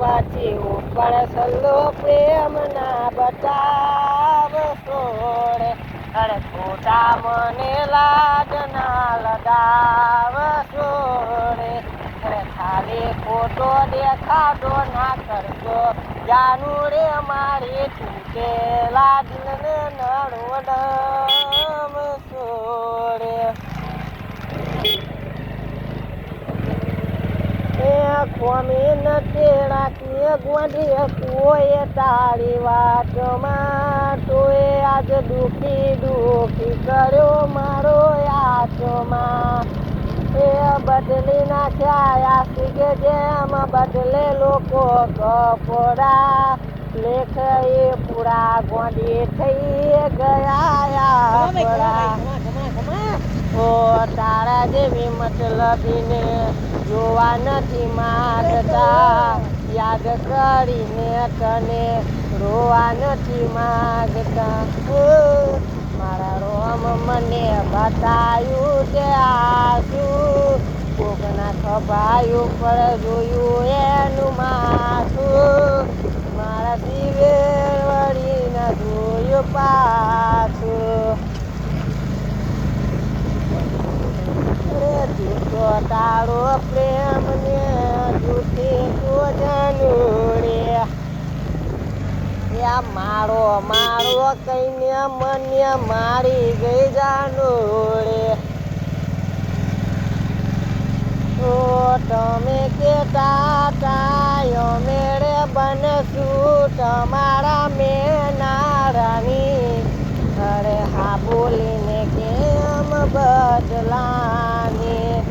પછી ઉપર સલ્લો પ્રેમ ના બતાવ સોરે અરે ખોટા મને લાડ ના લગાવ સોરે અરે ખાલી ખોટો દેખાડો ના કરશો જાનું રે મારી તૂટે લાડને નડો ડમ સોરે ખોમી નથી રાખીએ ગોંધી કોઈ તારી વાતમાં તોય આજ દુખી દુખી કર્યો મારો આત્મા એ બદલી નાખ્યા આશિકે જેમ બદલે લોકો કપડા લેખ એ પૂરા ગોંધી થઈ ગયા ઓ તારા જેવી મતલબીને જોવા નથી માંગતા યાદ કરીને તને રોવા નથી માંગતા મારા રોમ મને બતાયું તે આસુ કોકના ખભાયું પર જોયું એનું માથું મારા શિવે વળીને જોયું પાછું જૂઠો તારો પ્રેમ ને જૂઠી તો જાનું રે મારો મારો કઈને મને મારી ગઈ જાનું રે તો તમે કેતા તા મેળે બનશું તમારા મેના રાની અરે હા બોલીને કેમ બદલાની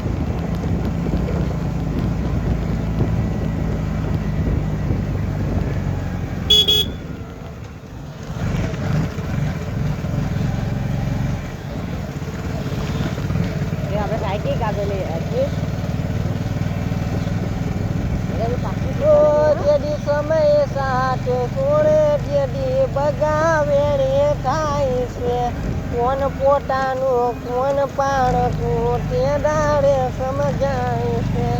આપણે સાયકલ કાઢેલી હતી જેદી સમય સાથે કોણે જેદી બગાવે રે થાય છે કોણ પોતાનું કોણ પાણતું તે દાડે સમજાય છે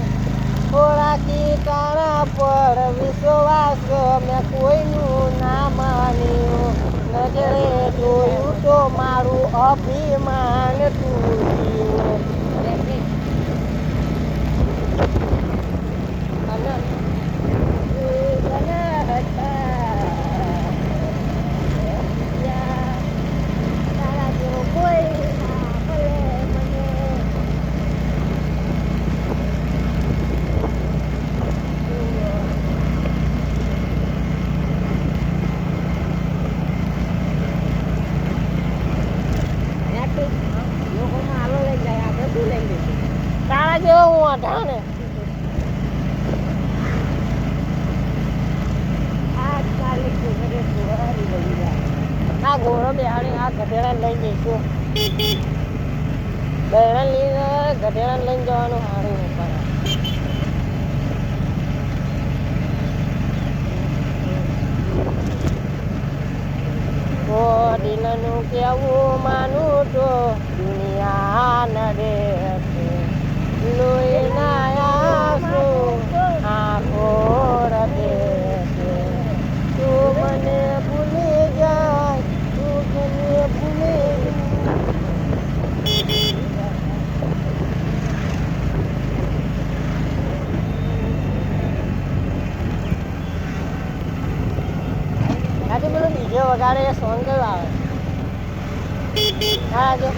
થોડાકી તારા પર વિશ્વાસ મેં કોઈનું ના માન્યું નજરે જોયું તો મારું અભિમાન તૂટ્યું તારા જેવો હું હતા ને આ ઘોડો બેહાડી આ ગધેડાને લઈ જઈશું બહેરાને લઈને ગધેડાને લઈને જવાનું સારું દિલનું કેવું માનું તો દુનિયા નડે છે લોહીના આંસુ આંખો રડે છે તું મને ભૂલી જાય તું મને ભૂલી આજે પેલો ડીજે વગાડે એ સોંગ કયું આવે હા આજે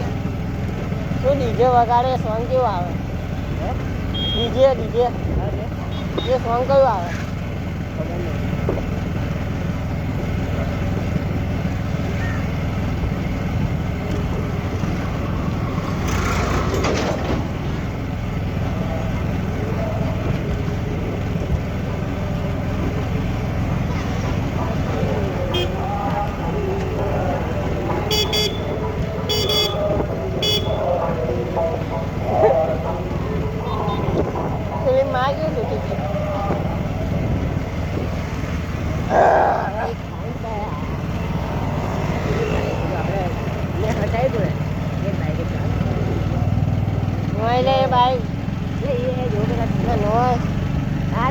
તું ડીજે વગાડે એ સોંગ કેવું આવે ડીજે ડીજે એ સોંગ કયું આવે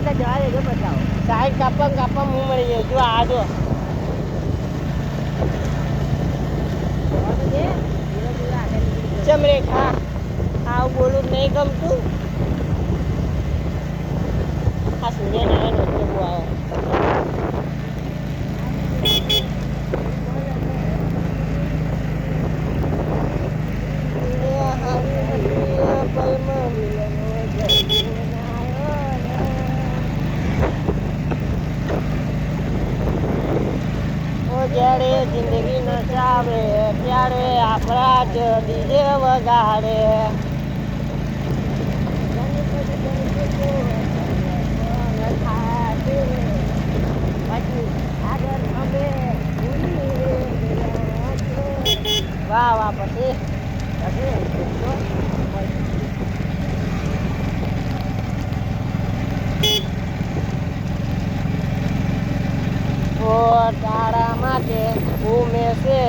સાઈડ કાપા હું મળી ગયો જો આ જો ચમરેખા આવું બોલું જ નહીં ગમતું આ સૂર્યનારાયણ વચ્ચે બહુ આવે જ્યારે જિંદગી નચાવે ત્યારે આપણા જ ડીજે વગાડે વાહ વાહ પછી તારા માટે ઉમેશે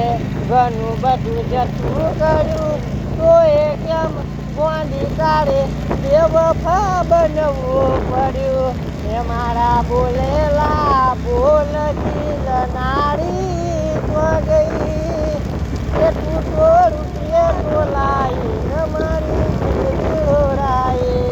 ઘણું બધું જતું કર્યું તો એ કેમ ગોંધી તારે બેવફા બનવું પડ્યું એ મારા બોલેલા બોલતી જનારી તો ગઈ એ તું તો રૂપિયે બોલાઈ મારી જોરાઈ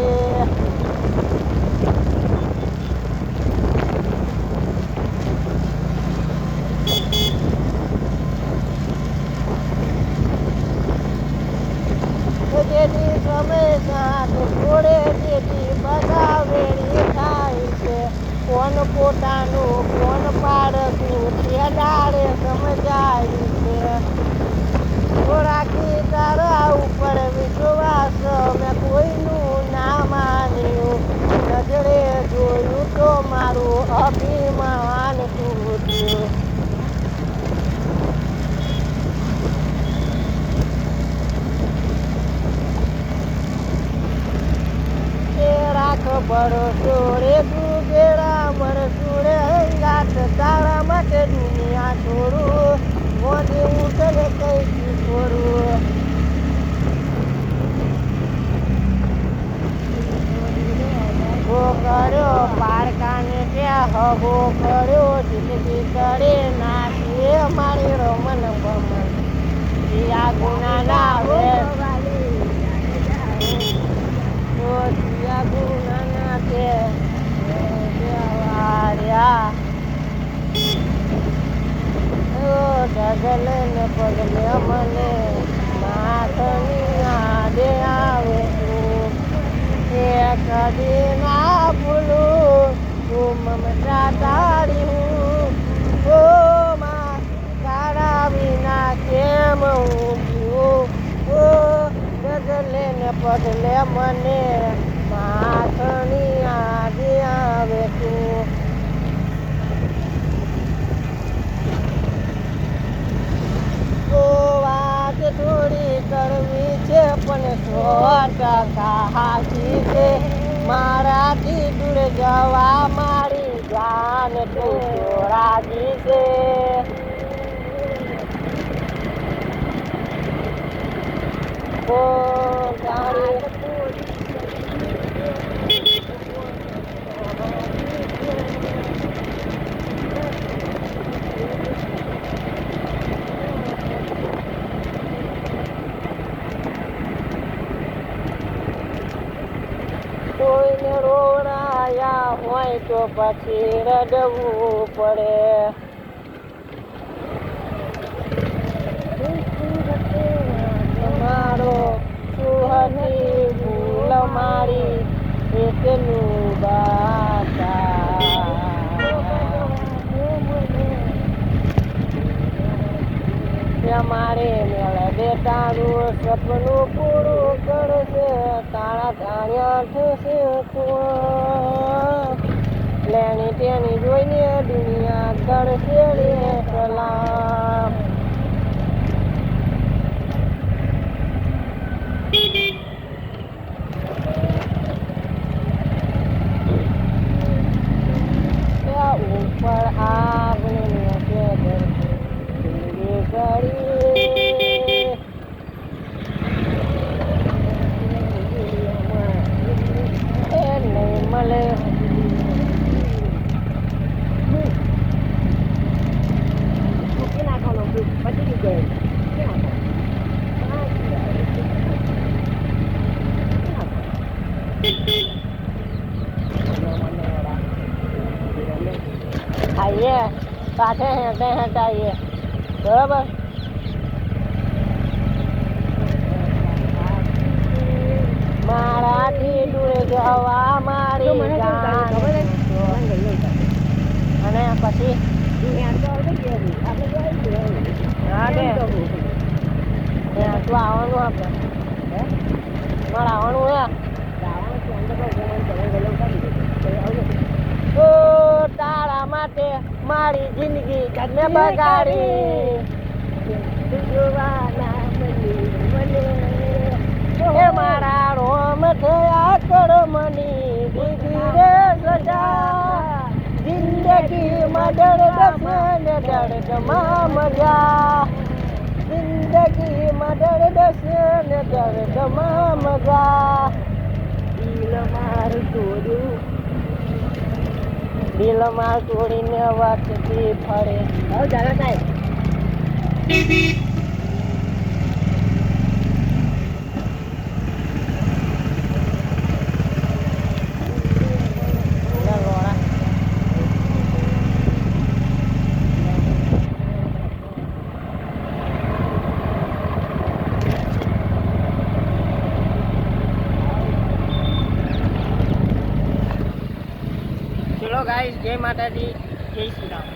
જેથી સમય સાથ જોડે તેથી બધા વેળી થાય છે કોણ પોતાનું કોણ પાડતું તે દાડે સમજાય છે રાખી તારા ઉપર વિશ્વાસ મેં કોઈનું ના માન્યું નજરે જોયું તો મારું અભિમાન તૂટ્યું ભરોસો રે તું ગેડા મરસું રે હંગાત તારા માટે દુનિયા છોડું મોને ઉઠે કઈ છોડું હો કર્યો પારકાને ત્યાં હવો કર્યો જિંદગી કરે નાખીએ મારી રમન બમન આ ગુના ના આવે ગુના કે ઢગલે ને પગલે મને માથની આડે આવે તું એ કદી ના ભૂલું તું મમતા તારી હું ઓ માં તારા વિના કેમ હું જીવું ઓ ઢગલે ને પગલે મને માથની આડે આવે તું વાત થોડી કરવી છે પણ 100% હાચી છે મારાથી દૂર જવા મારી જાન તું રાજી છે ઓ તારી કોઈને રોવડાયા હોય તો પછી રડવું પડે મારો શું હતી ભૂલ મારી એટલું બાતા મારે મેળ બેટાનું સપનું પૂરું કરશે તારા ધાર્યા થશે લેણી તેની જોઈને દુનિયા કરશે રે સલામ ઉપર આગળ મળે એ સાથે હેંટા એ બરાબર. મારાથી દૂર જવા મારી જાન. અને પછી હા કે તું આવવાનું આપણે મારે આવવાનું હે તારા માટે મારી જિંદગી મેં બગાડી. એ મારા રોમ થયા કર્મની દીધી રે સજા. જિંદગીમાં દર્દ ને દર્દમાં મજા. જિંદગીમાં દર્દ ને દર્દમાં મજા. દિલ મારું તોડ્યું દિલ માર તોડીને વાતથી ફરે. હવે ચાલો સાહેબ ચલો ગાઈસ, જય માતાજી, જય શ્રી રામ.